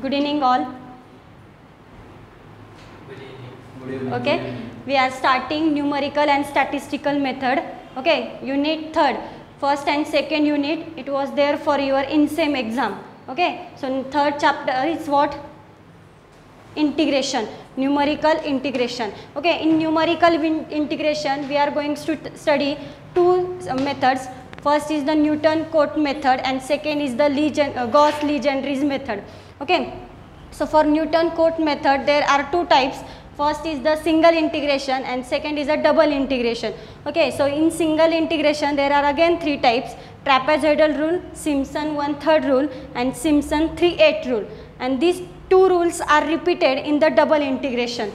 Good evening all. Okay, we are starting numerical and statistical method. Okay, unit 3rd, first and second unit, it was there for your in-sem exam. Okay, so third chapter is what? Integration, numerical integration. Okay, in numerical integration we are going to study two methods. First is the Newton-Cotes method and second is the Gauss-Legendre's method. Okay, so for Newton-Cotes method there are two types. First is the single integration and second is a double integration. Okay, so in single integration there are again three types: trapezoidal rule, Simpson 1/3 rule and Simpson 3/8 rule, and these two rules are repeated in the double integration.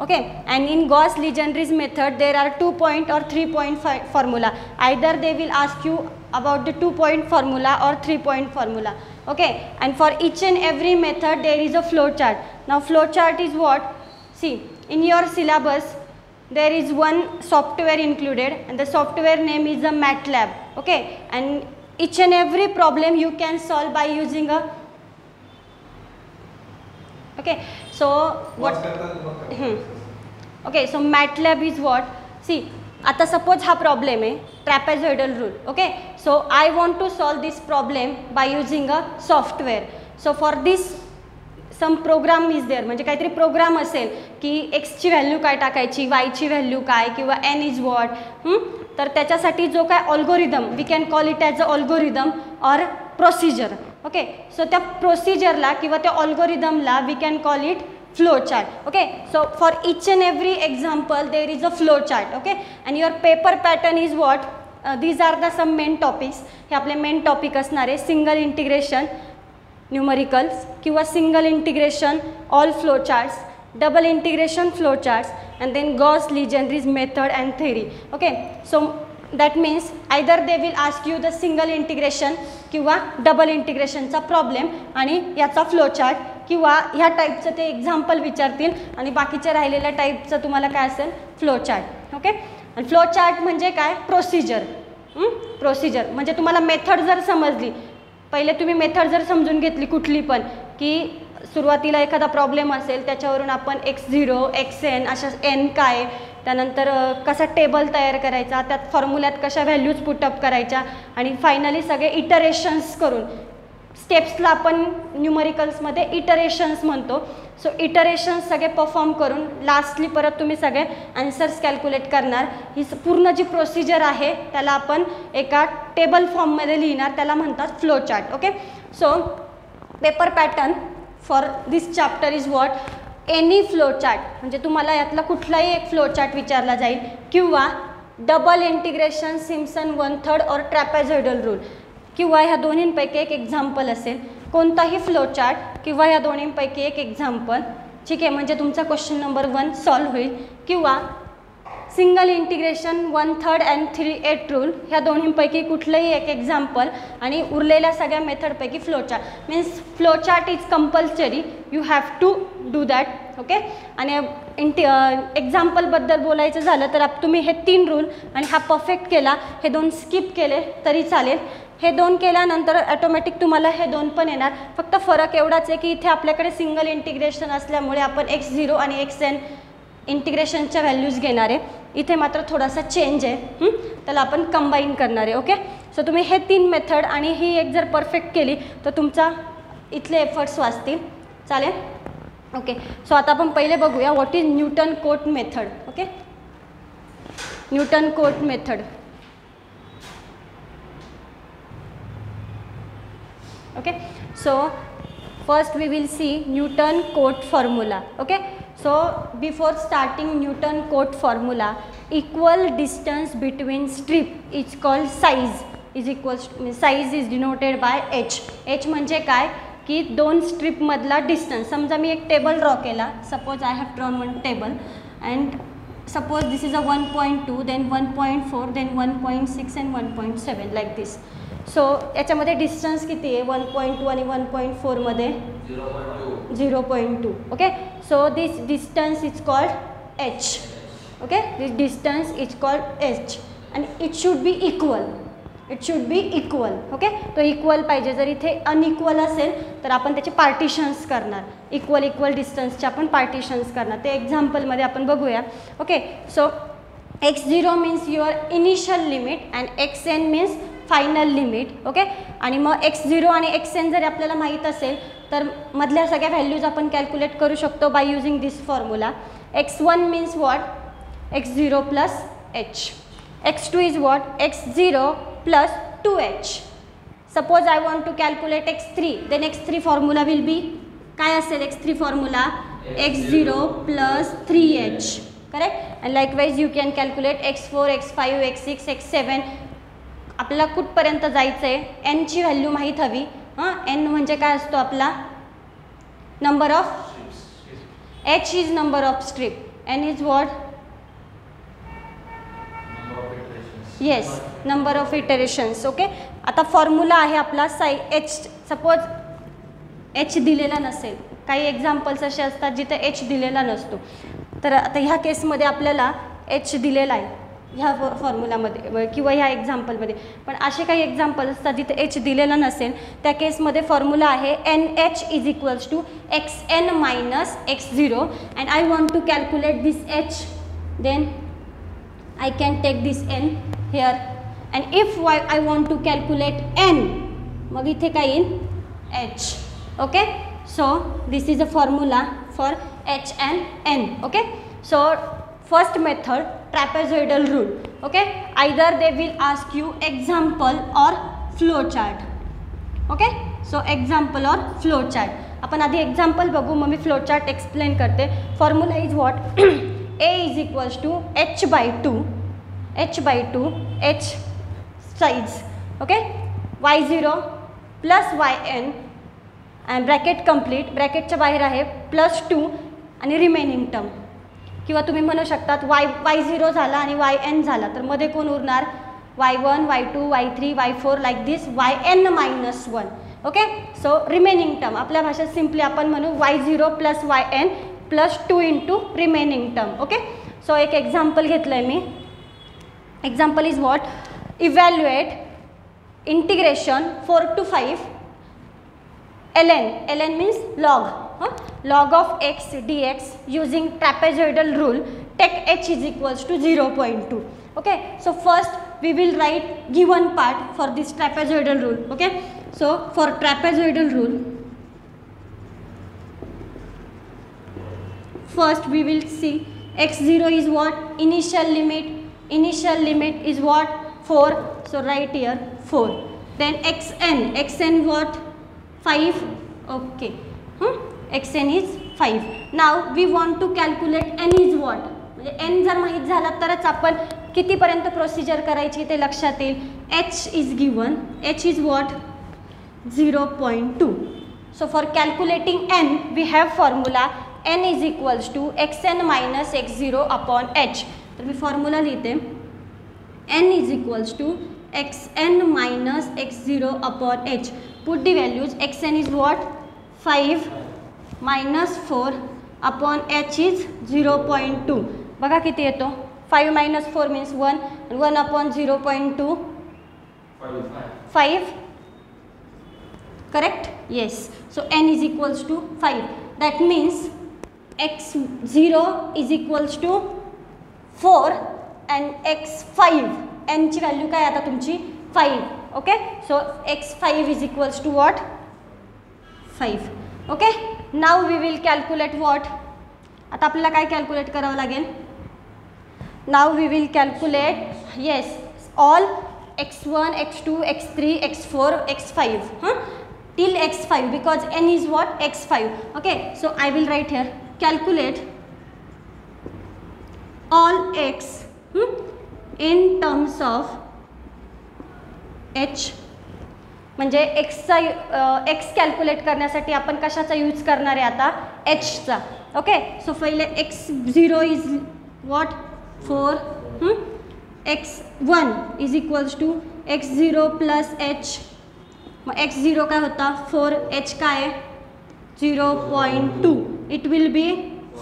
Okay, and in Gauss-Legendre's method there are 2-point or 3-point formula. Either they will ask you about the 2-point formula or 3-point formula. Okay, and for each and every method there is a flow chart. Now flow chart is what? See, in your syllabus there is one software included and the software name is a MATLAB. Okay, and each and every problem you can solve by using a okay, so what okay, so MATLAB is what? See, आता suppose हा problem है trapezoidal rule. Okay, so I want to solve this problem by using a software. So for this some program is there, म्हणजे काहीतरी programme असेल की x ची value काय टाकायची, y ची व्हॅल्यू काय किंवा n इज व्हॉट. तर त्याच्यासाठी जो काय algorithm, we can call it as a algorithm or procedure. Okay, so त्या प्रोसिजरला किंवा त्या अल्गोरिदमला we can call it flow chart. Okay, so for each and every example there is a flow chart. Okay, and your paper pattern is what? These are the some main topics. हे आपले main topic असणार आहे: single integration numericals किंवा single integration all flow charts, double integration flow charts, and then Gauss-Legendre's method and theory. Okay, so that means either they will ask you the single integration किंवा double integration चा problem आणि याचा flow chart किंवा ह्या टाईपचं ते example विचारतील आणि बाकीच्या राहिलेल्या टाईपचं तुम्हाला काय असेल? Flow chart. ओके, आणि फ्लो चार्ट म्हणजे काय? प्रोसिजर. प्रोसिजर म्हणजे तुम्हाला मेथड जर समजली, पहिले तुम्ही मेथड जर समजून घेतली कुठली पण, की सुरुवातीला एखादा प्रॉब्लेम असेल त्याच्यावरून आपण x0 xn अशा n काय, त्यानंतर कसा टेबल तयार करायचा, त्यात फॉर्म्युल्यात कशा व्हॅल्यूज पुटअप करायच्या आणि फायनली सगळे इटरेशन्स करून, स्टेप्सला आपण न्यूमरिकल्समध्ये इटरेशन्स म्हणतो. सो इटरेशन्स सगळे परफॉर्म करून लास्टली परत तुम्ही सगळे आन्सर्स कॅल्क्युलेट करणार. ही पूर्ण जी प्रोसिजर आहे त्याला आपण एका टेबल फॉर्ममध्ये लिहिणार, त्याला म्हणतात flow chart. Okay, so paper pattern for this chapter is what? Any flow chart, म्हणजे तुम्हाला यातला कुठलाही एक फ्लो चार्ट विचारला जाईल किंवा डबल इंटिग्रेशन, सिम्पसन 1/3 और ट्रॅपेझॉइडल रूल किंवा ह्या दोन्हींपैकी एक एक्झाम्पल असेल. कोणताही फ्लो चार्ट किंवा ह्या दोन्हींपैकी एक एक्झाम्पल, ठीक आहे, म्हणजे तुमचा क्वेश्चन नंबर 1 सॉल्व्ह होईल. किंवा सिंगल इंटिग्रेशन 1/3 अँड 3/8 रूल, ह्या दोन्हींपैकी कुठलंही एक एक्झाम्पल आणि उरलेल्या सगळ्या मेथडपैकी flow chart. Means flow chart is compulsory, you have to do that. Okay, आणि एक्झाम्पलबद्दल बोलायचं झालं तर तुम्ही हे 3 रूल आणि हा परफेक्ट केला, हे 2 स्किप केले तरी चालेल. हे 2 केल्यानंतर ॲटोमॅटिक तुम्हाला हे 2 पण येणार. फक्त फरक एवढाच आहे की इथे आपल्याकडे सिंगल इंटिग्रेशन असल्यामुळे आपण x0 आणि xn इंटिग्रेशनच्या व्हॅल्यूज घेणार आहे. इथे मात्र थोडासा चेंज आहे, त्याला आपण कंबाईन करणार आहे. ओके, सो तुम्ही हे 3 मेथड आणि ही एक जर परफेक्ट केली तर तुमचा इथले एफर्ट्स वाचतील. चालेल. ओके, सो आता आपण पहिले बघूया what is Newton-coat method. Okay, Newton-coat method. Okay, so first we will see Newton-Cotes formula. Okay, so before starting Newton-Cotes formula, equal distance between strip is called size, is equals size is denoted by h. h म्हणजे काय की 2 strip मधला distance. समजा मी एक table draw केला, suppose I have drawn one table and suppose this is a 1.2 then 1.4 then 1.6 and 1.7 like this. So याच्यामध्ये distance किती आहे? 1.2 आणि 1.4 मध्ये 0.2. Okay, so this distance is called h. Okay, this distance is called h and it should be equal. It should be equal. Okay, तो equal पाहिजे. जर इथे unequal असेल तर आपण त्याचे पार्टिशन्स करणार. इक्वल इक्वल डिस्टन्सचे आपण पार्टिशन्स करणार. ते एक्झाम्पलमध्ये आपण बघूया. Okay, so x0 means your initial limit and xn means final limit. Okay, आणि मग x0 आणि xn जर आपल्याला माहीत असेल तर मधल्या सगळ्या व्हॅल्यूज आपण कॅल्क्युलेट करू शकतो by using this formula. x1 means what, x0 plus h. x2 is what, x0 plus 2h. Suppose I want to calculate x3, then x3 formula will be काय असेल x3 formula, x0 plus 3h. correct, and likewise you can calculate x4, x5, x6, x7. आपल्याला कुठपर्यंत जायचं आहे, n ची value माहीत हवी. हां, n म्हणजे काय असतो आपला number of, h is number of strip, n is what, yes, number of iterations. Okay, आता फॉर्म्युला आहे आपला h. सपोज h दिलेला नसेल, काही एक्झाम्पल्स असे असतात जिथे h दिलेला नसतो. तर आता ह्या केसमध्ये आपल्याला h दिलेला आहे ह्या फॉर्म्युलामध्ये किंवा ह्या एक्झाम्पलमध्ये. पण असे काही एक्झाम्पल्स असतात जिथे h दिलेला नसेल, त्या केसमध्ये फॉर्म्युला आहे NH is equals to xn minus x0. And I want to calculate this h, देन I can take this n here, and if I want to calculate n, मग इथे काय येईल h. okay, so this is a formula for h and n. okay, so first method, trapezoidal rule. okay, either they will ask you example or flow chart. okay, so example or flow chart. आपण आधी example बघू, मग मी flow chart explain करते. formula is what a is equals to h by 2 h sides. okay, y0 plus yn and bracket complete, ब्रॅकेटच्या बाहेर आहे plus 2 आणि remaining term. किंवा तुम्ही म्हणू शकतात y0 झाला आणि yn झाला तर मध्ये कोण उरणार, y1, y2, y3, y4 like this, yn minus 1. Okay, so remaining term आपल्या भाषेत सिम्पली आपण म्हणू y0 plus yn plus 2 into remaining term. Okay, so एक एक्झाम्पल घेतलं आहे मी. Example is what, evaluate integration 4 to 5 ln means log of x dx using trapezoidal rule. take h is equals to 0.2. okay, so first we will write given part for this trapezoidal rule. okay, so for trapezoidal rule, first we will see x0 is what, initial limit is what, 4, so write here 4. then xn what, 5. okay, xn is 5. now we want to calculate n is what, म्हणजे n जर माहीत झाला तरच आपण कितीपर्यंत procedure करायची ते लक्षात येईल. h is given, h is what, 0.2. so for calculating n we have formula n is equals to xn minus x0 upon h. तर मी फॉर्म्युला लिहिते, n is equals to xn minus x0 upon h. put the values, xn is what, 5 minus 4 upon h is 0.2. बघा किती येतो, 5 minus 4 means 1 and 1 upon 0.2 5. correct, yes, so n is equals to 5. that means x0 is equals to 4 and x5, n ची value काय आता तुमची 5. Okay, so x5 is equals to what, 5. Okay, now we will calculate what. आता आपल्याला काय calculate करावं लागेल, now we will calculate, yes, all x1, x2, x3, x4, x5 till x5 because n is what, x5. okay, so I will write here calculate all x in terms of h. म्हणजे एक्सचा x calculate करण्यासाठी आपण कशाचा use करणार आहे आता, एचचा. Okay, so पहिले x0 is what, 4. x1 is equals to x0 plus h. मग x0 काय होता 4, h काय आहे 0.2. It will be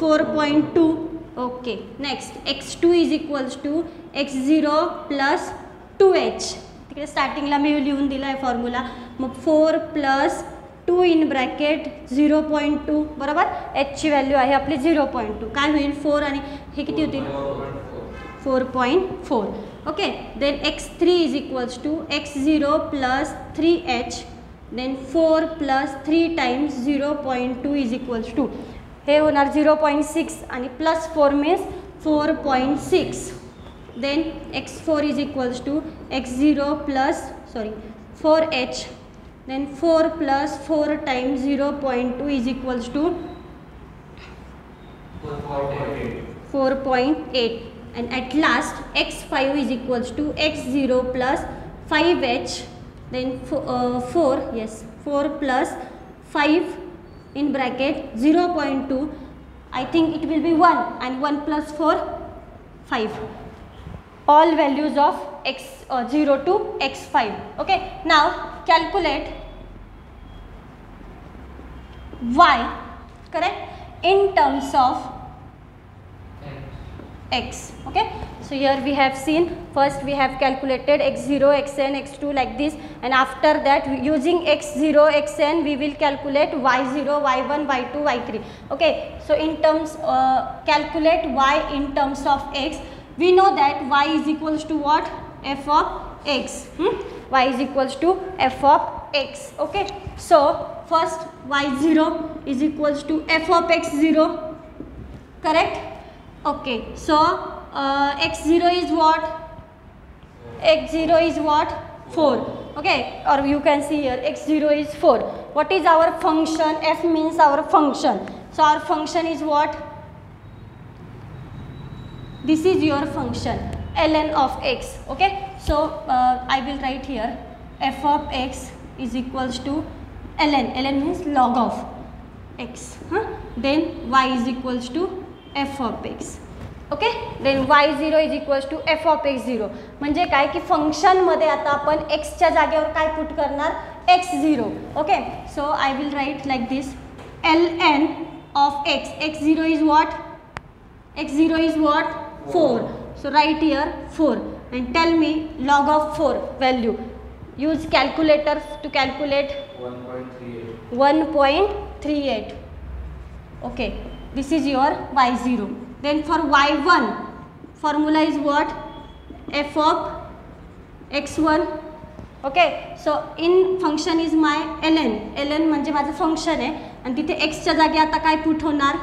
4.2. Okay, next x2 is equals to x0 plus 2h. तिकडे स्टार्टिंगला मी लिहून दिला आहे फॉर्म्युला. मग 4 + 2 इन ब्रॅकेट 0.2 बरोबर. एचची व्हॅल्यू आहे आपली 0.2. काय होईल 4 आणि हे किती होतील 4.4. Okay. Then x3 = x0 + 3h. Then 4 + 3 × 0.2 = 2. हे होणार 0.6 आणि +4 means 4.6. Then x4 = x0 + 4h. Then 4 + 4 × 0.2 = 4.8. And at last x5 = x0 + 5h. Then 4 + 5 in bracket 0.2. I think it will be 1 and 1 + 4 5. All values of x0 to x5. Okay. Now calculate y, correct, in terms of x. Okay. So here we have seen, first we have calculated x0, xn, x2 like this, and after that using x0, xn we will calculate y0, y1, y2, y3. Okay. So in terms calculate y in terms of x. We know that y is equals to what? F of x. Y is equals to f of x. Okay. So first y0 is equals to f of x0, correct. Okay. So x0 is what? X0 is what? 4. Okay. Or you can see here x0 is 4. What is our function? F means our function. So our function is what? This is your function ln of x. Okay. So I will write here f of x is equals to ln. Ln means log of x. Then y is equals to f of x. Okay. Then y0 is equals to f of x0. म्हणजे काय की फंक्शनमध्ये आता आपण एक्सच्या जागेवर काय put करणार? x0. Okay. So I will write like this ln of x. x0 is what? x0 is what? 4. So write here 4 and tell me log of 4 value. Use calculator to calculate 1.38. Okay. This is your y0. Then for y1 formula is what? F of x1. Okay. So in function is my ln. ln म्हणजे माझं function आहे आणि तिथे x च्या जागी आता काय put होणार?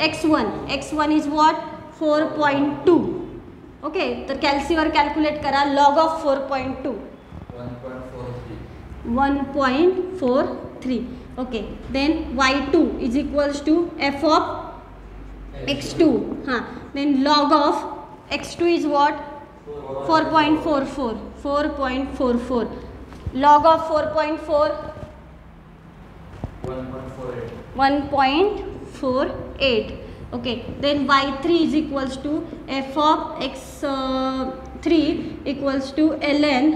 x1. x1 is what? 4.2. Okay. तर कॅल्सीवर कॅल्क्युलेट करा log of 4.2. 1.43. Okay. Then y2 is equals to f of x2. Then log of x2 is what? 4.44. 4.44. Log of 4.4 1.48. Okay. Then y3 is equals to f of x3 equals to ln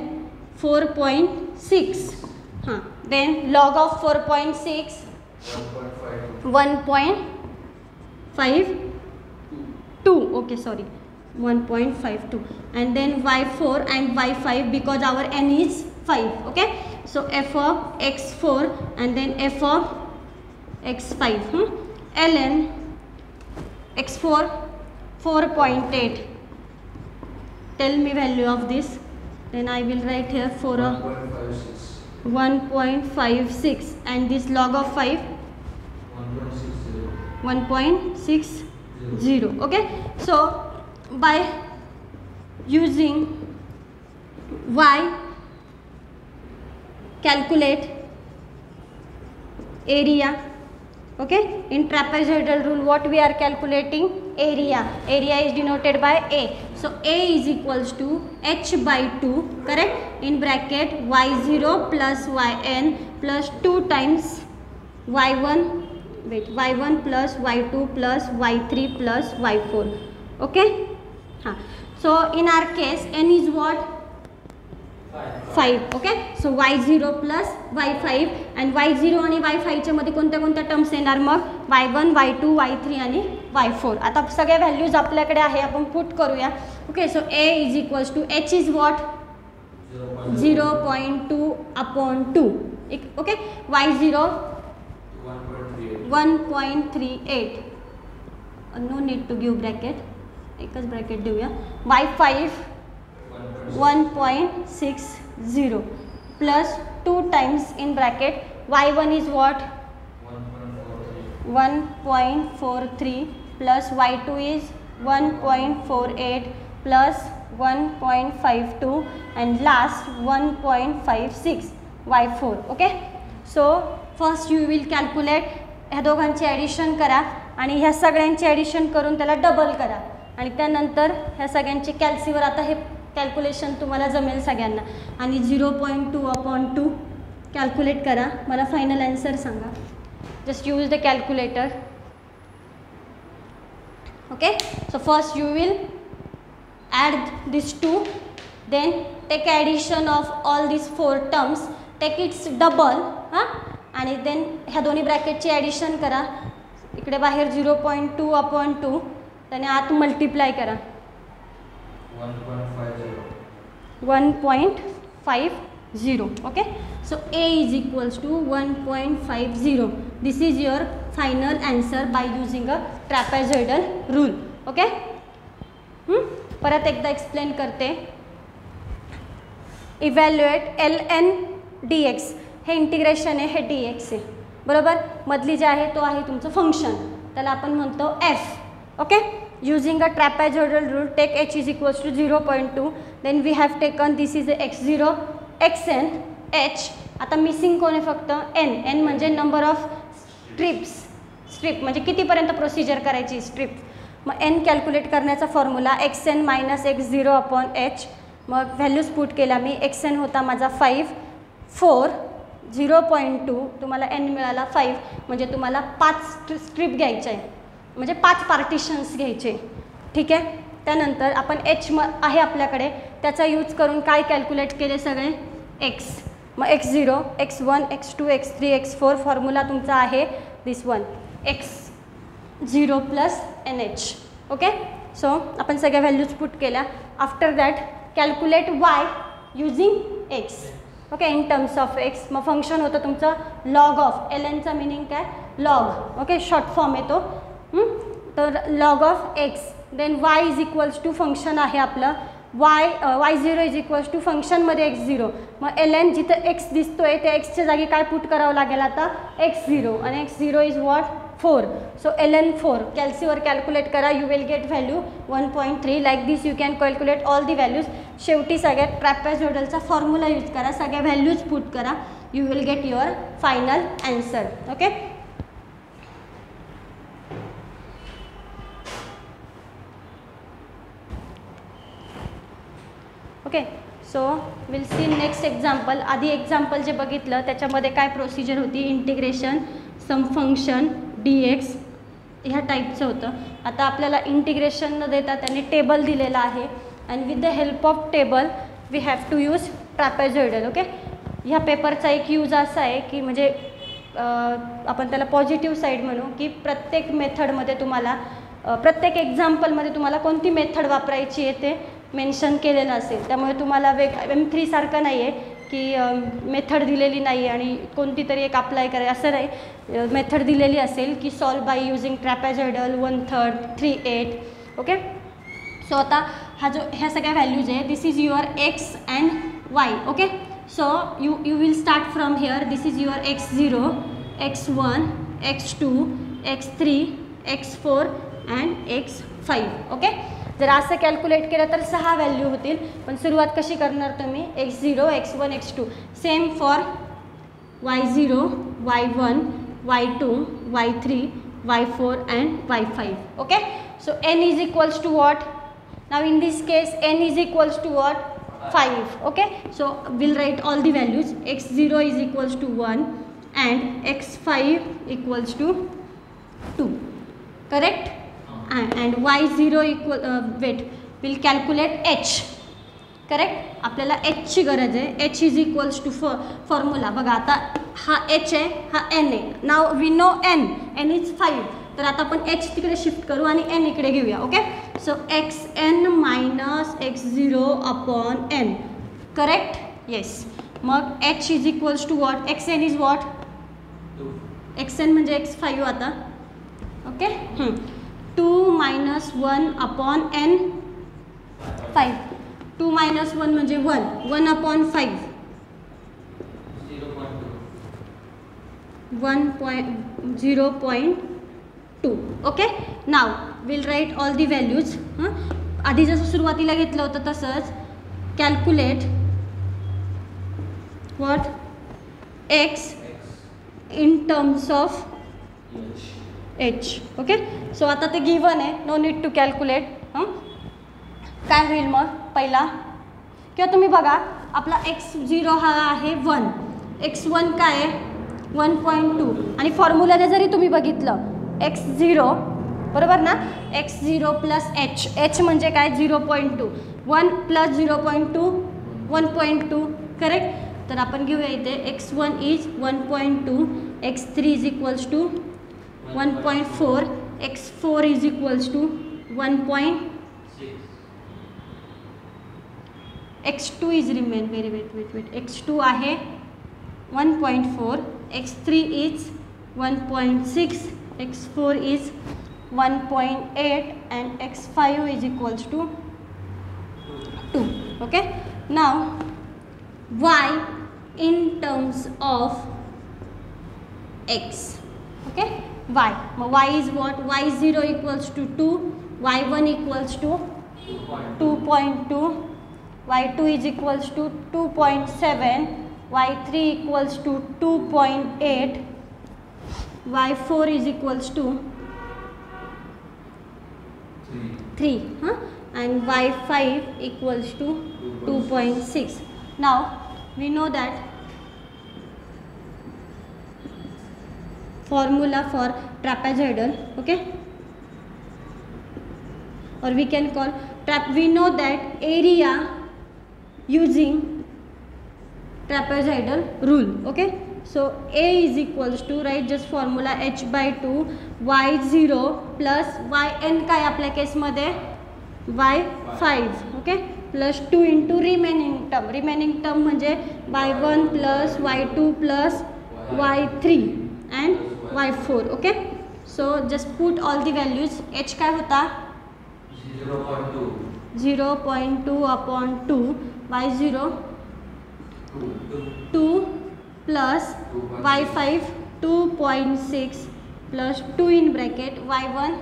4.6. Then log of 4.6 1.52. Okay, sorry, 1.52. And then y4 and y5 because our n is 5. Okay. So f of x4 and then f of x5. ln x4 4.8. Tell me value of this. Then I will write here for a 1.56 and this log of 5 1.60. Okay. So by using y calculate area. Okay. In trapezoidal rule what we are calculating? Area. Area is denoted by a. So a is equals to h by 2, correct, in bracket y0 plus yn plus 2 times y1 plus y2 plus y3 plus y4. Okay. So in our case n is what? 5. Okay. So y0 plus y5 and y0 आणि y5 च्या मध्ये कोणत्या कोणत्या terms येणार मग? y1 y2 y3 आणि y4. आता सगळ्या व्हॅल्यूज आपल्याकडे आहे, आपण पुट करूया. Okay. So a is equals to h is what? 0.2 upon 2. Okay, y0 1.38. No need to give bracket, एकच ब्रॅकेट देऊया. y5 1.60 plus 2 times in bracket y1 is what 1.43 plus y2 is 1.48 plus 1.52 and last 1.56 y4. okay, so first you will calculate ह्या दोघांची addition करा आणि ह्या सगळ्यांची addition करून त्याला डबल करा आणि त्यानंतर ह्या सगळ्यांचे कॅल्सीवर आता हे कॅल्क्युलेशन तुम्हाला जमेल सगळ्यांना आणि 0.2 upon 2 कॅल्क्युलेट करा. मला फायनल आन्सर सांगा. Just use the calculator. Okay, so first you will add this 2, then take addition of all this 4 terms, take its double हां, आणि देन ह्या दोन्ही ब्रॅकेटची ॲडिशन करा. इकडे बाहेर 0.2 upon 2 त्याने आत मल्टिप्लाय करा 1.50. Okay, so A is equals to 1.50. This is your final answer by using a trapezoidal rule. Okay, परत एकदा एक्सप्लेन करते. Evaluate ln dx. हे इंटिग्रेशन आहे, हे dx आहे बरोबर. मधली जे आहे तो आहे तुमचं फंक्शन, त्याला आपण म्हणतो f. Okay, using a trapezoidal rule, take h is equals to 0.2, then we have taken this is x0 xn h. आता मिसिंग कोण आहे फक्त n. n म्हणजे नंबर ऑफ स्ट्रिप्स. स्ट्रिप म्हणजे कितीपर्यंत प्रोसिजर करायची स्ट्रिप. मग n कॅल्क्युलेट करण्याचा formula xn minus x0 upon h. मग व्हॅल्यूज पुट केला मी. xn होता माझा 5, 4, 0.2 तुम्हाला n मिळाला 5, म्हणजे तुम्हाला 5 स्ट्रिप घ्यायच्या आहे, म्हणजे 5 पार्टिशन्स घ्यायचे. ठीक आहे, त्यानंतर आपण h आहे आपल्याकडे, त्याचा यूज करून काय कॅल्क्युलेट केले सगळे x. मग x0 x1 x2 x3 x4 formula तुमचा आहे this one x0 plus nh. Okay, so आपण सगळ्या व्हॅल्यूज पुट केल्या. After that calculate y using x. Okay, in terms of x. मग फंक्शन होतं तुमचं लॉग ऑफ lnचा मिनिंग काय लॉग. ओके, शॉर्ट फॉर्म येतो. तर log of x. Then y is equals to function आहे आपलं y0 इज इक्वल्स टू फंक्शनमध्ये x0. मग ln जिथं x दिसतोय त्या xच्या जागी काय पुट करावं लागेल आता x0, आणि x0 is what 4. So ln 4 कॅल्सीवर कॅल्क्युलेट करा. You will get value 1.3. Like this you can calculate all the values. शेवटी सगळ्यात ट्रॅपेझॉइडलचा फॉर्म्युला यूज करा, सगळ्या व्हॅल्यूज पुट करा. You will get your final answer. Okay, okay, so will see next example. आधी example जे बघितलं त्याच्यामध्ये काय प्रोसिजर होती, इंटिग्रेशन, सम फंक्शन, dx ह्या टाईपचं होतं. आता आपल्याला इंटिग्रेशन न देता त्याने टेबल दिलेला आहे, and with the help of table we have to use trapezoidal. Okay, ह्या पेपरचा एक यूज असा आहे की म्हणजे आपण त्याला पॉझिटिव्ह साईड म्हणू, की प्रत्येक मेथडमध्ये तुम्हाला प्रत्येक एक्झाम्पलमध्ये तुम्हाला कोणती मेथड वापरायची आहे ते मेन्शन केलेलं असेल. त्यामुळे तुम्हाला M3 सारखं नाही आहे की मेथड दिलेली नाही आणि कोणती तरी एक अप्लाय करायचं असं नाही. मेथड दिलेली असेल की solve by using trapezoidal 1/3 3 8. Okay, so आता हा जो ह्या सगळ्या व्हॅल्यूज आहे this is your x and y. Okay, so you will start from here. This is your x0 x1 x2 x3 x4 and x5. Okay, जर असं calculate केलं तर 6 व्हॅल्यू होतील. पण सुरुवात कशी करणार तुम्ही x0 x1 x2. Same for y0 y1 y2 y3 y4 and y5. Okay, so n is equals to what? Now in this case n is equals to what? 5. Okay, so we'll write all the values. x0 is equals to 1 and x5 equals to 2. Correct? And y0 equal we'll calculate h. Correct, आपल्याला h ची गरज आहे. h is equals to formula बघा. आता हा h आहे, हा n आहे. Now we know n is 5. तर आता आपण h तिकडे शिफ्ट करू आणि n इकडे घेऊया. Okay, so xn minus x0 upon n. Correct, yes. मग h is equals to what, x n is what, x n म्हणजे x5 आता. Okay 2 minus 1 upon n 5. 2 minus 1 म्हणजे 1 upon 5 0.2. Okay now will write all the values. आधी जसं सुरुवातीला घेतलं होतं तसंच calculate what x in terms of h. Okay so आता ते गिवन आहे, नो नीड टू कॅल्क्युलेट. काय होईल मग पहिला, किंवा तुम्ही बघा आपला x0 हा आहे 1, x1 काय आहे 1.2 आणि फॉर्म्युलाने जरी तुम्ही बघितलं x0 बरोबर ना, x0 प्लस h म्हणजे काय 0.2, 1 प्लस 0.2 1.2 करेक्ट. तर आपण घेऊया इथे x1 is 1.2, x3 is equals to 1.4, x4 is equals to 1. x2 is remain wait x2 आहे 1.4, x3 is 1.6, x4 is 1.8 and x5 is equals to 2. Okay now y in terms of x. Okay y is what, y0 equals to 2, y1 equals to 2.2, y2 is equals to 2.7, y3 equals to 2.8, y4 is equals to 3 and y5 equals to 2.6. Now we know that formula for trapezoidal, okay, or we can call we know that area using trapezoidal rule. Okay so a is equals to, right, just formula h by 2 y0 plus yn काय आपल्या केसमध्ये y5 okay plus 2 into remaining term म्हणजे y1 plus y2 plus y3 and y4. Okay so just put all the values. h काय होता 0.2 upon 2, y0 2 plus y5 2.6 plus 2 in bracket y1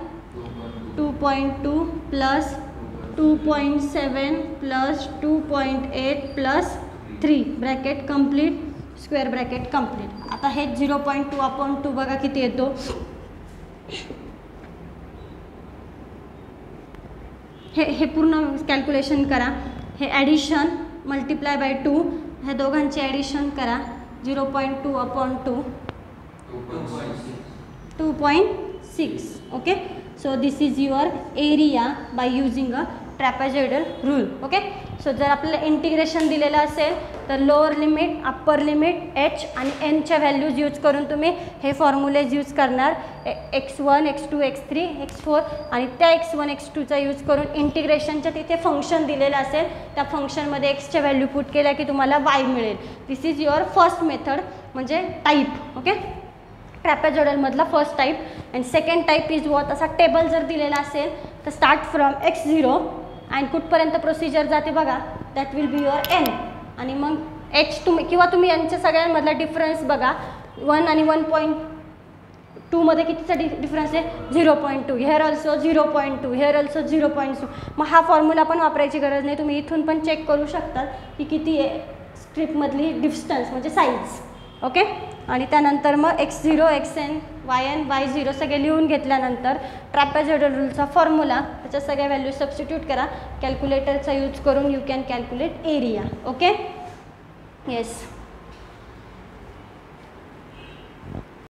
2.2 plus 2.7 plus 2.8 plus 3 bracket complete square bracket complete. आता हे 0.2 upon 2 बघा किती येतो, हे पूर्ण calculation करा. हे ॲडिशन मल्टिप्लाय बाय 2, हे दोघांचे ॲडिशन करा. 0.2 upon 2 2.6. Okay so this is your area by using a trapezoidal rule. Okay so जर आपल्याला इंटिग्रेशन दिलेलं असेल तर lower limit upper limit h आणि n च्या व्हॅल्यूज यूज करून तुम्ही हे फॉर्म्युलेज यूज करणार. x1 x2 x3 x4 आणि त्या x1 x2चा यूज करून इंटिग्रेशनच्या तिथे फंक्शन दिलेलं असेल त्या फंक्शनमध्ये xच्या व्हॅल्यू पुट केल्या की तुम्हाला y मिळेल. This is your first method म्हणजे टाईप. ओके ट्रॅपेझॉइडलमधला first type. And second type is what, असा टेबल जर दिलेला असेल तर स्टार्ट फ्रॉम x0 अँड कुठपर्यंत प्रोसिजर जाते बघा, that will be your n. आणि मग h किंवा तुम्ही यांच्या सगळ्यांमधला डिफरन्स बघा. 1 आणि 1.2 मध्ये कितीचा डिफरन्स आहे 0.2. Hair also 0.2, hair also 0.2. मग हा फॉर्म्युला पण वापरायची गरज नाही, तुम्ही इथून पण चेक करू शकता की किती आहे स्ट्रिपमधली डिस्टन्स म्हणजे साईज. ओके आणि त्यानंतर मग x0 xn yn y0 सगळे लिहून घेतल्यानंतर ट्रॅपेझॉइडल रूलचा फॉर्म्युला त्याच्या सगळ्या व्हॅल्यू सबस्टिट्यूट करा. कॅल्क्युलेटरचा यूज करून you can calculate area. Okay yes